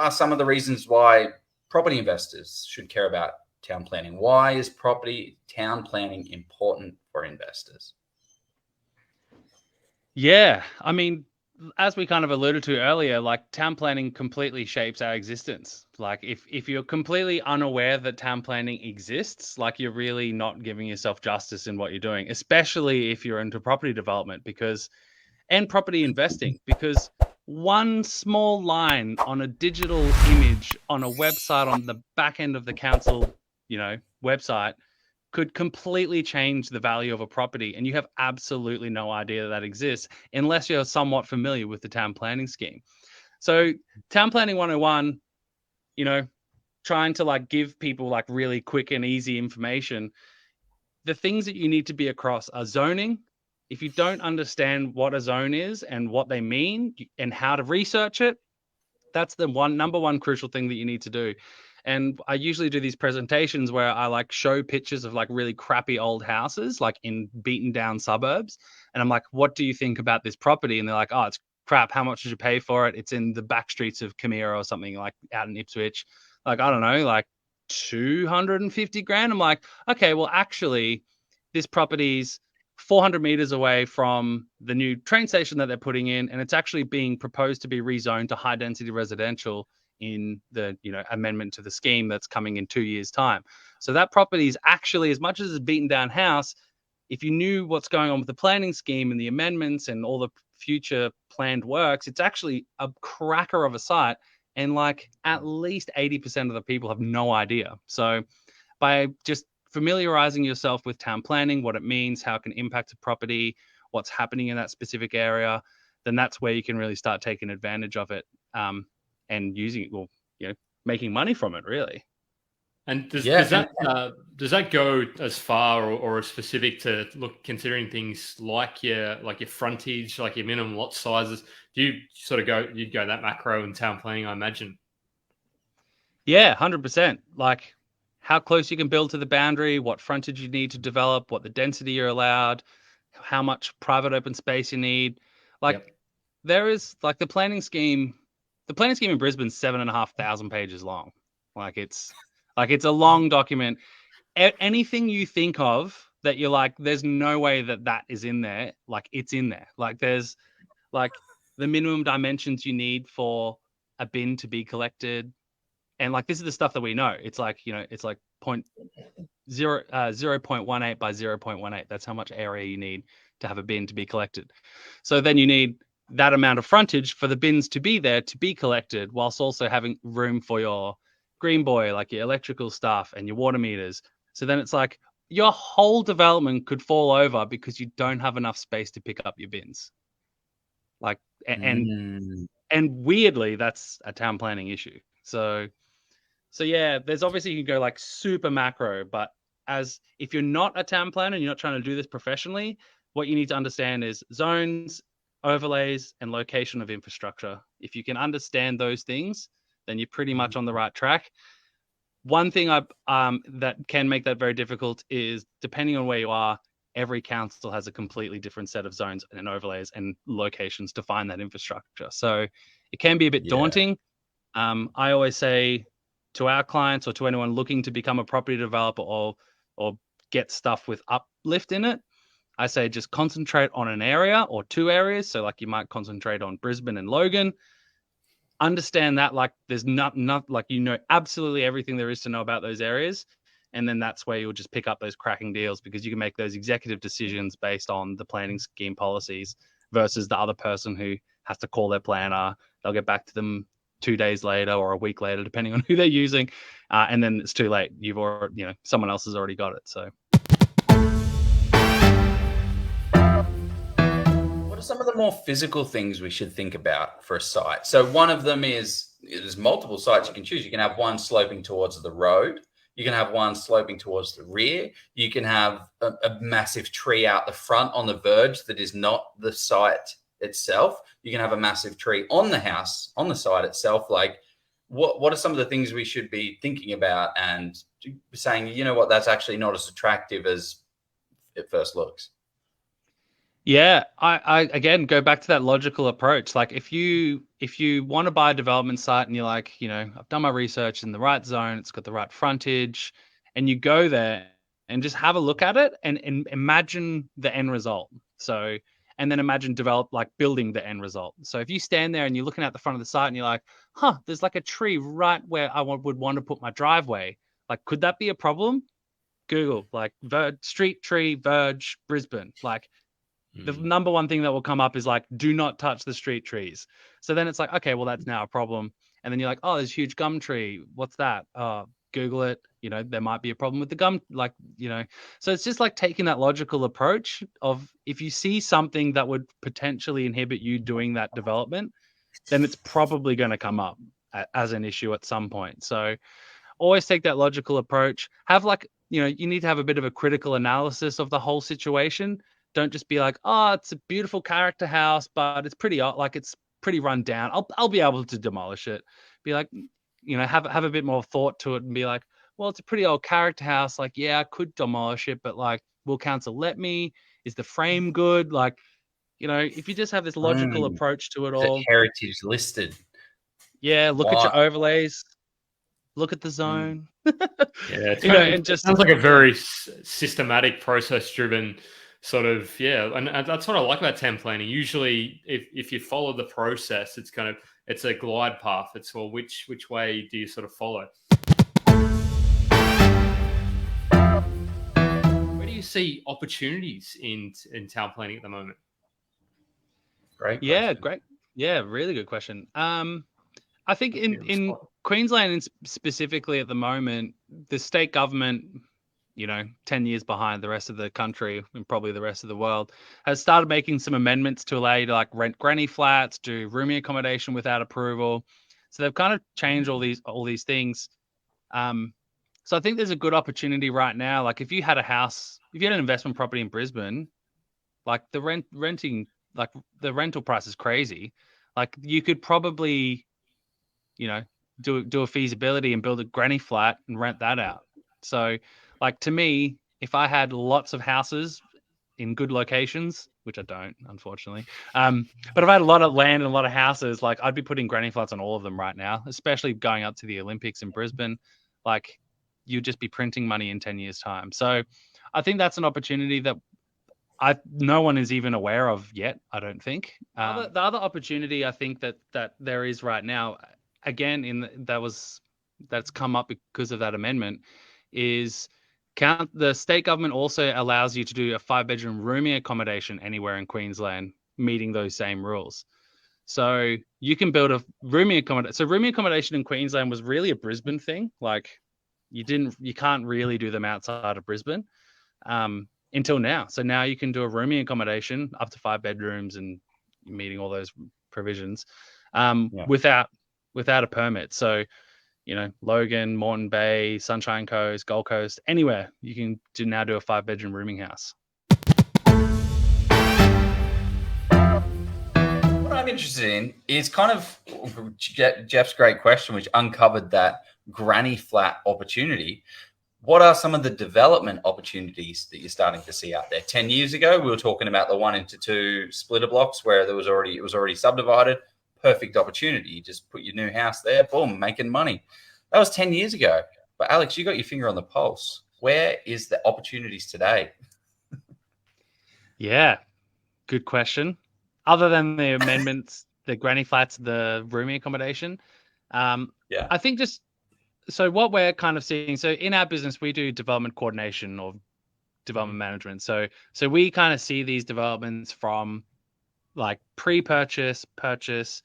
are some of the reasons why property investors should care about town planning. Why is town planning important for investors? Yeah, I mean, as we kind of alluded to earlier, like town planning completely shapes our existence. Like if you're completely unaware that town planning exists, like you're really not giving yourself justice in what you're doing, especially if you're into property development and property investing, because one small line on a digital image on a website on the back end of the council, website could completely change the value of a property, and you have absolutely no idea that exists unless you're somewhat familiar with the town planning scheme. So town planning 101, trying to like give people like really quick and easy information. The things that you need to be across are zoning. If you don't understand what a zone is and what they mean and how to research it, that's the number one crucial thing that you need to do. And I usually do these presentations where I like show pictures of like really crappy old houses, like in beaten down suburbs. And I'm like, what do you think about this property? And they're like, oh, it's crap. How much did you pay for it? It's in the back streets of Camira or something, like out in Ipswich. Like, I don't know, like 250 grand. I'm like, okay, well, actually, this property's 400 meters away from the new train station that they're putting in, and it's actually being proposed to be rezoned to high density residential in the amendment to the scheme that's coming in 2 years' time. So that property is actually, as much as a beaten down house, if you knew what's going on with the planning scheme and the amendments and all the future planned works, it's actually a cracker of a site. And like at least 80% of the people have no idea. So by just familiarizing yourself with town planning, what it means, how it can impact a property, what's happening in that specific area, then that's where you can really start taking advantage of it and using it, making money from it, really. And does that go as far or as specific to considering things like your frontage, like your minimum lot sizes? Do you you'd go that macro in town planning, I imagine? Yeah, 100%. Like how close you can build to the boundary, what frontage you need to develop, what the density you're allowed, how much private open space you need. Like there is like the planning scheme in Brisbane is 7,500 pages long. Like it's a long document. Anything you think of that you're like, there's no way that is in there. Like it's in there. Like there's like the minimum dimensions you need for a bin to be collected. And like, this is the stuff that we know. It's like, it's like 0.18 by 0.18. That's how much area you need to have a bin to be collected. So then you need that amount of frontage for the bins to be there to be collected, whilst also having room for your green boy, like your electrical stuff and your water meters. So then it's like your whole development could fall over because you don't have enough space to pick up your bins. Like, and weirdly, that's a town planning issue. So yeah, there's obviously you can go like super macro, but if you're not a town planner and you're not trying to do this professionally, what you need to understand is zones, overlays, and location of infrastructure. If you can understand those things, then you're pretty much on the right track. One thing that can make that very difficult is, depending on where you are, every council has a completely different set of zones and overlays and locations to find that infrastructure. So it can be a bit daunting. I always say to our clients or to anyone looking to become a property developer or get stuff with uplift in it, I say just concentrate on an area or two areas. So like you might concentrate on Brisbane and Logan. Understand that like there's not like absolutely everything there is to know about those areas. And then that's where you'll just pick up those cracking deals, because you can make those executive decisions based on the planning scheme policies versus the other person who has to call their planner. They'll get back to them 2 days later or a week later, depending on who they're using. And then it's too late. You've already, someone else has already got it. So. What are some of the more physical things we should think about for a site? So one of them is there's multiple sites you can choose. You can have one sloping towards the road. You can have one sloping towards the rear. You can have a massive tree out the front on the verge that is not the site itself. You can have a massive tree on the house, on the site itself. Like what are some of the things we should be thinking about and saying, that's actually not as attractive as it first looks? Yeah, I again go back to that logical approach. Like if you want to buy a development site and you're like, I've done my research in the right zone, it's got the right frontage, and you go there and just have a look at it and imagine the end result. So and then imagine building the end result. So if you stand there and you're looking at the front of the site and you're like, there's like a tree right where I would want to put my driveway. Like, could that be a problem? Google like street tree verge Brisbane. Like the number one thing that will come up is like, do not touch the street trees. So then it's like, okay, well, that's now a problem. And then you're like, oh, there's a huge gum tree. What's that? Google it. There might be a problem with the gum, so it's just like taking that logical approach of if you see something that would potentially inhibit you doing that development, then it's probably going to come up as an issue at some point. So always take that logical approach. Have you need to have a bit of a critical analysis of the whole situation. Don't just be like, oh, it's a beautiful character house, but it's pretty it's pretty run down. I'll be able to demolish it. Be like, have a bit more thought to it and be like, well, it's a pretty old character house. Like, yeah, I could demolish it, but like, will council let me? Is the frame good? Like, if you just have this logical approach to it all. Heritage listed. Yeah, look at your overlays. Look at the zone. Yeah, it sounds like a very systematic, process-driven sort of, and that's what I like about town planning. Usually, if you follow the process, it's a glide path. It's which way do you sort of follow? Where do you see opportunities in town planning at the moment? Great. Yeah, great. Yeah, really good question. I think in Queensland specifically at the moment, the state government, 10 years behind the rest of the country and probably the rest of the world, has started making some amendments to allow you to like rent granny flats, do rooming accommodation without approval. So they've kind of changed all these things. So I think there's a good opportunity right now. Like if you had an investment property in Brisbane, like the rental price is crazy. Like you could probably do a feasibility and build a granny flat and rent that out. So like to me, if I had lots of houses in good locations, which I don't, unfortunately, but if I had a lot of land and a lot of houses, like I'd be putting granny flats on all of them right now, especially going up to the Olympics in Brisbane. Like you'd just be printing money in 10 years time. So I think that's an opportunity that no one is even aware of yet, I don't think. The other opportunity I think that there is right now, again, that's come up because of that amendment, is the state government also allows you to do a 5-bedroom rooming accommodation anywhere in Queensland, meeting those same rules. So you can build a rooming accommodation. So rooming accommodation in Queensland was really a Brisbane thing. Like you can't really do them outside of Brisbane until now. So now you can do a rooming accommodation up to 5 bedrooms and meeting all those provisions without a permit. So, Logan, Moreton Bay, Sunshine Coast, Gold Coast, anywhere you can now do a 5-bedroom rooming house. What I'm interested in is kind of Jeff's great question, which uncovered that granny flat opportunity. What are some of the development opportunities that you're starting to see out there? 10 years ago, we were talking about the 1 into 2 splitter blocks where it was already subdivided. Perfect opportunity. You just put your new house there, boom, making money. That was 10 years ago. But Alex, you got your finger on the pulse. Where is the opportunities today? Yeah, good question. Other than the amendments, the granny flats, the rooming accommodation, I think so what we're kind of seeing, so in our business, we do development coordination or development management. So we kind of see these developments from like pre-purchase, purchase,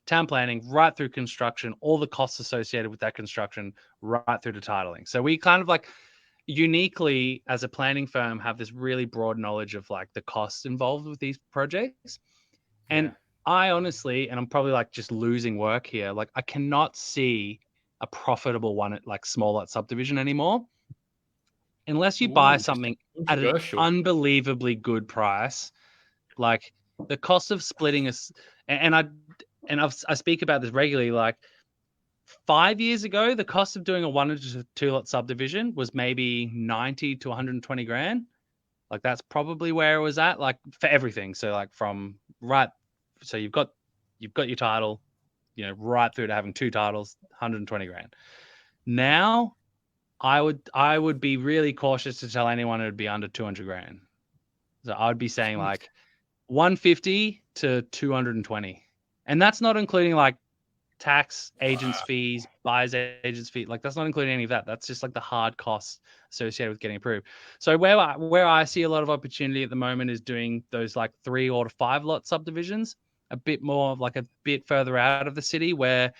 town planning, right through construction, all the costs associated with that construction, right through to titling. So we kind of like uniquely as a planning firm have this really broad knowledge of like the costs involved with these projects. And I honestly, and I'm probably like just losing work here, like I cannot see a profitable one at like small lot subdivision anymore unless you buy something at an unbelievably good price. Like the cost of splitting I speak about this regularly. Like 5 years ago, the cost of doing a 1 to 2 lot subdivision was maybe 90 to 120 grand. Like that's probably where it was at, like for everything. So like so you've got your title, right through to having 2 titles, 120 grand. Now I would be really cautious to tell anyone it would be under 200 grand. So I would be saying like 150 to 220. And that's not including like tax, agents fees, buyers agents fee. Like that's not including any of that. That's just like the hard costs associated with getting approved. So where I see a lot of opportunity at the moment is doing those like 3 or 5 lot subdivisions, a bit more like a bit further out of the city where,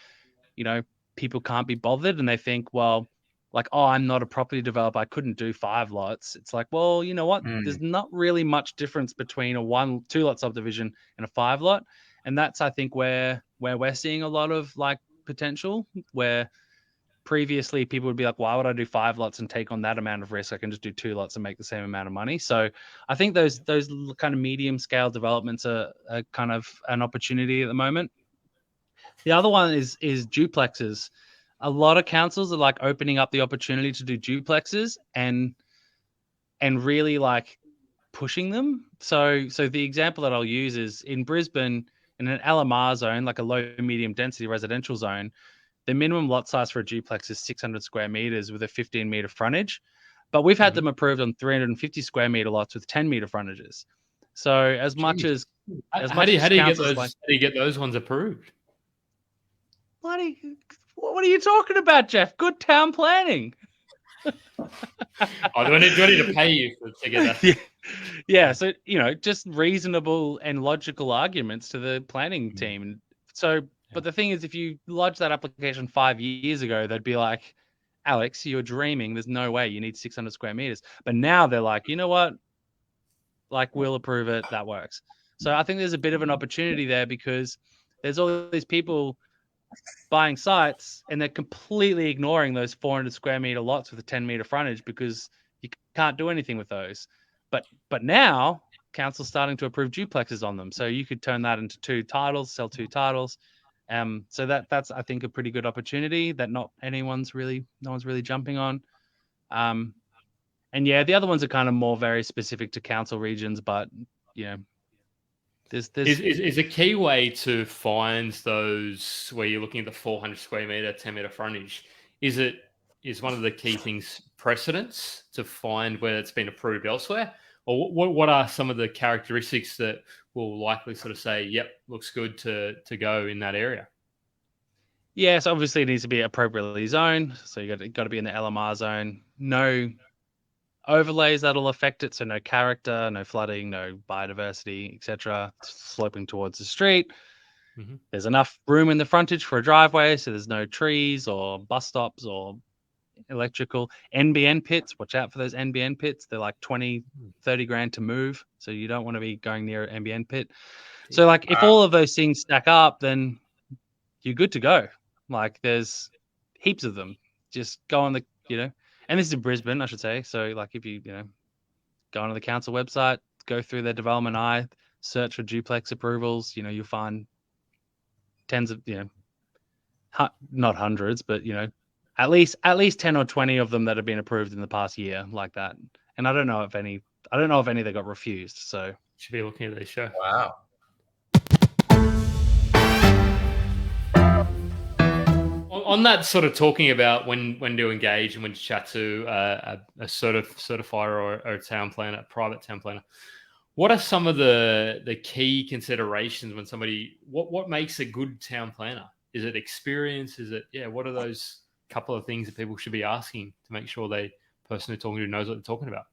people can't be bothered and they think, well, like, oh, I'm not a property developer, I couldn't do 5 lots. It's like, well, you know what? There's not really much difference between a 2 lot subdivision and a 5 lot. And that's, I think, where we're seeing a lot of like potential, where previously people would be like, why would I do 5 lots and take on that amount of risk? I can just do 2 lots and make the same amount of money. So I think those kind of medium scale developments are kind of an opportunity at the moment. The other one is duplexes. A lot of councils are like opening up the opportunity to do duplexes and really like pushing them. So the example that I'll use is in Brisbane, in an LMR zone, like a low medium density residential zone, the minimum lot size for a duplex is 600 square meters with a 15 meter frontage. But we've had them approved on 350 square meter lots with 10 meter frontages. So as much as how do you get those ones approved? What are you talking about, Jeff? Good town planning. Do I need to pay you to get that? Yeah. So, just reasonable and logical arguments to the planning team. So, but the thing is, if you lodge that application 5 years ago, they'd be like, Alex, you're dreaming. There's no way you need 600 square meters. But now they're like, you know what? Like, we'll approve it. That works. So I think there's a bit of an opportunity there because there's all these people buying sites and they're completely ignoring those 400 square meter lots with a 10 meter frontage because you can't do anything with those. But now council's starting to approve duplexes on them. So you could turn that into 2 titles, sell 2 titles. So that's, I think, a pretty good opportunity that no one's really jumping on. And yeah, the other ones are kind of more very specific to council regions, but there's is a key way to find those where you're looking at the 400 square meter, 10 meter frontage. Is one of the key things precedence to find where it's been approved elsewhere, or what are some of the characteristics that will likely sort of say, yep, looks good to go in that area? Yes, obviously it needs to be appropriately zoned. So you got to be in the LMR zone. No overlays that'll affect it. So no character, no flooding, no biodiversity, etc. Sloping towards the street. Mm-hmm. There's enough room in the frontage for a driveway, so there's no trees or bus stops or electrical. NBN pits, watch out for those NBN pits. They're like 20, 30 grand to move. So you don't want to be going near an NBN pit. So like if all of those things stack up, then you're good to go. Like there's heaps of them. Just go on the, and this is in Brisbane, I should say. So like if you, go onto the council website, go through their development eye, search for duplex approvals, you'll find tens of, not hundreds, but, at least 10 or 20 of them that have been approved in the past year like that. And I don't know if any that got refused. So should be looking at this show. Wow. On that sort of talking about when to engage and when to chat to a certifier or a town planner, a private town planner, what are some of the key considerations when somebody, what makes a good town planner? Is it experience? Is it, what are those couple of things that people should be asking to make sure the person they're talking to knows what they're talking about?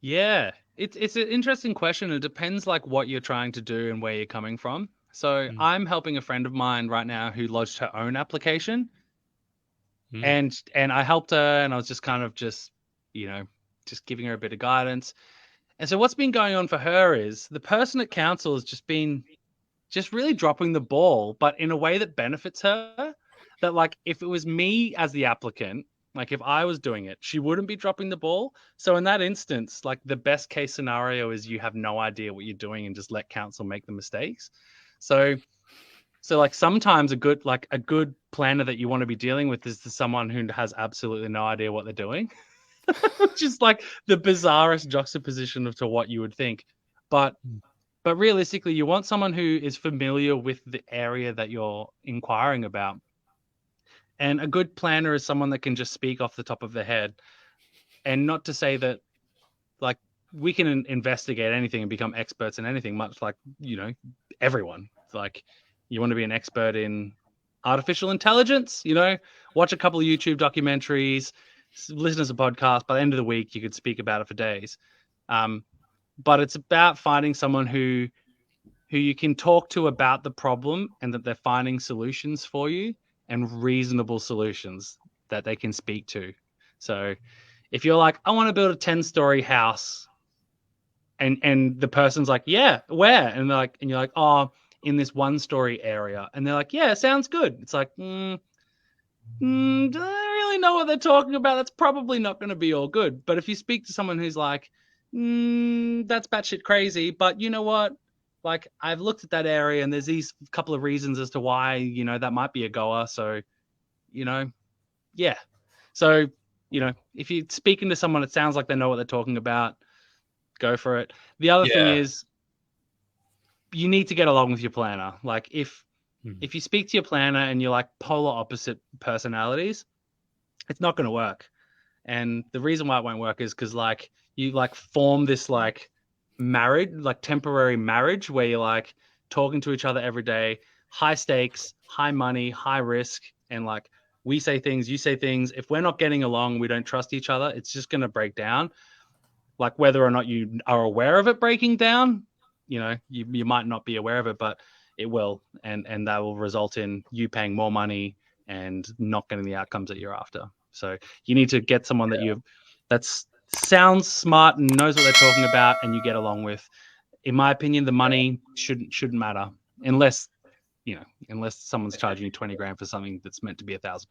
Yeah, it's an interesting question. It depends like what you're trying to do and where you're coming from. So I'm helping a friend of mine right now who lodged her own application, and I helped her, and I was just kind of just giving her a bit of guidance. And so what's been going on for her is the person at council has just been really dropping the ball, but in a way that benefits her. That like if it was me as the applicant, like if I was doing it, she wouldn't be dropping the ball. So in that instance, like the best case scenario is you have no idea what you're doing and just let council make the mistakes. So like sometimes a good planner that you want to be dealing with is someone who has absolutely no idea what they're doing. which is like the bizarrest juxtaposition to what you would think. But realistically, you want someone who is familiar with the area that you're inquiring about. And a good planner is someone that can just speak off the top of their head. And not to say that, like, we can investigate anything and become experts in anything, much like, everyone. It's like, you want to be an expert in artificial intelligence, watch a couple of YouTube documentaries, listen to a podcast. By the end of the week, you could speak about it for days. But it's about finding someone who you can talk to about the problem and that they're finding solutions for you, and reasonable solutions that they can speak to. So if you're like, I want to build a 10-story house, and the person's like, yeah, where? And they're like, and you're like, oh, in this 1-story area. And they're like, yeah, sounds good. It's like, do I really know what they're talking about? That's probably not going to be all good. But if you speak to someone who's like, that's batshit crazy, but you know what? Like, I've looked at that area and there's these couple of reasons as to why, that might be a goer. So, yeah. So, if you're speaking to someone, it sounds like they know what they're talking about, go for it. The other thing is, you need to get along with your planner. Like, if you speak to your planner and you're like polar opposite personalities, it's not going to work. And the reason why it won't work is because, like, you like form this like marriage, like temporary marriage, where you're like talking to each other every day, high stakes, high money, high risk, and like, we say things, you say things. If we're not getting along, we don't trust each other, it's just going to break down. Like, whether or not you are aware of it breaking down, you might not be aware of it, but it will, and that will result in you paying more money and not getting the outcomes that you're after. So you need to get someone that sounds smart and knows what they're talking about, and you get along with. In my opinion, the money shouldn't matter unless someone's charging you $20,000 for something that's meant to be $1,000.